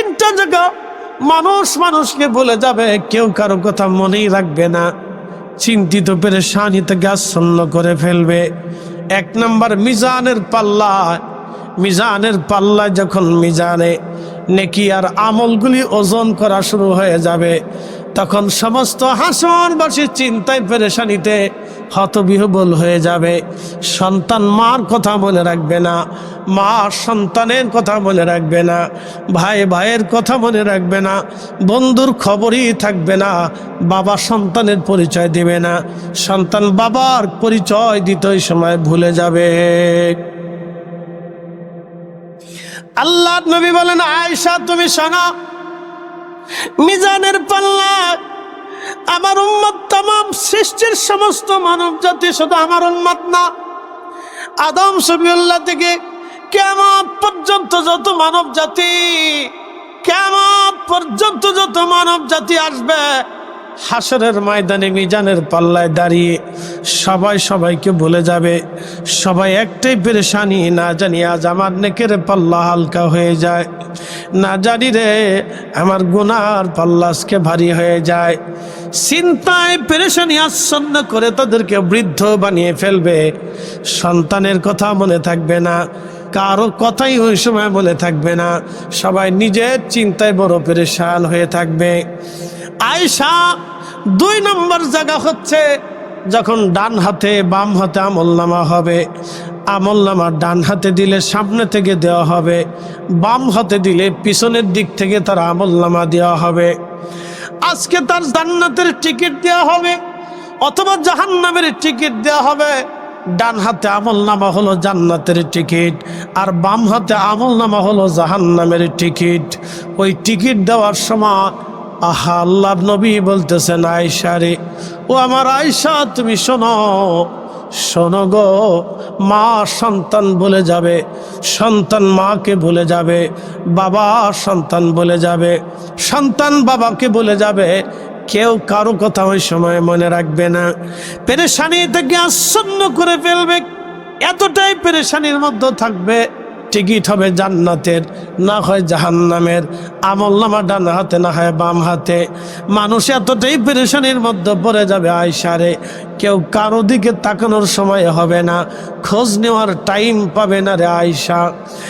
তিনটা জায়গা মানুষ মানুষকে বলে যাবে, কেউ কারো কথা মনেই রাখবে না, চিন্তিত পেরেশানি থেকে আচ্ছন্ন করে ফেলবে। এক নাম্বার মিজানের পাল্লা। মিজানের পাল্লা যখন মিজানে নেকি আর আমলগুলি ওজন করা শুরু হয়ে যাবে, তখন সমস্ত হাসনবাসী চিন্তায় পেরেশানিতে হতবিহ্বল হয়ে যাবে। সন্তান মার কথা মনে রাখবে না, মা সন্তানের কথা মনে রাখবে না, ভাই ভাইয়ের কথা মনে রাখবে না, বন্ধুর খবরই থাকবে না, বাবা সন্তানের পরিচয় দিবে না, সন্তান বাবার পরিচয় দিতে ওই সময় ভুলে যাবে। আল্লাহ নবী বলেন, আয়েশা তুমি শোনো, মিজানের পাল্লা আমার উম্মত, तमाम সৃষ্টির সমস্ত মানব জাতি, শুধু আমার উম্মত না, আদম সফিউল্লাহ থেকে কিয়ামত পর্যন্ত যত মানব জাতি, কিয়ামত পর্যন্ত যত মানব জাতি আসবে, হাসরের ময়দানে মিজানের পাল্লায় দাঁড়িয়ে সবাই সবাইকে বলে যাবে। সবাই একটাই পেরেশানি, না জানি আজ আমার নেকের পাল্লা হালকা হয়ে যায়, না জানি রে আমার গুনার পাল্লা আজকে ভারী হয়ে যায়। চিন্তায় পেরেশানি আচ্ছন্ন করে তাদেরকে বৃদ্ধ বানিয়ে ফেলবে। সন্তানের কথা মনে থাকবে না, কারো কথাই ওই সময় মনে থাকবে না, সবাই নিজের চিন্তায় বড় পেরেশান হয়ে থাকবে। আয়েশা 2 নম্বর জায়গা হচ্ছে যখন ডান হাতে বাম হাতে আমলনামা হবে। আমলনামা ডান হাতে দিলে সামনে থেকে দেওয়া হবে, বাম হাতে দিলে পিছনের দিক থেকে তার আমলনামা দেওয়া হবে। আজকে তার জান্নাতের টিকিট দেওয়া হবে অথবা জাহান্নামের টিকিট দেওয়া হবে। ডান হাতে আমলনামা হলো জান্নাতের টিকিট, আর বাম হাতে আমলনামা হলো জাহান্নামের টিকিট। ওই টিকিট দেওয়ার সময় আহা আল্লাহ নবী বলতেছেন, আয়েশা রে, ও আমার আয়েশা তুমি শোনো, শোনো গো, মা সন্তান বলে যাবে, সন্তান মাকে বলে যাবে, বাবা সন্তান বলে যাবে, সন্তান বাবাকে বলে যাবে, কেউ কারো কথা ওই সময় মনে রাখবে না। পেরেশানি থেকে আচ্ছন্ন করে ফেলবে, এতটাই পেরেশানির মধ্যে থাকবে। টিকিট হবে জান্নাতের, না হয় জাহান্নামের। আমলনামা ডান হাতে, না হয় বাম হাতে। মানুষ এতটাই পেরেশানির মধ্যে পড়ে যাবে আয়েশা রে, কেউ কারো দিকে তাকানোর সময় হবে না, খোঁজ নেওয়ার টাইম পাবে না রে আয়েশা।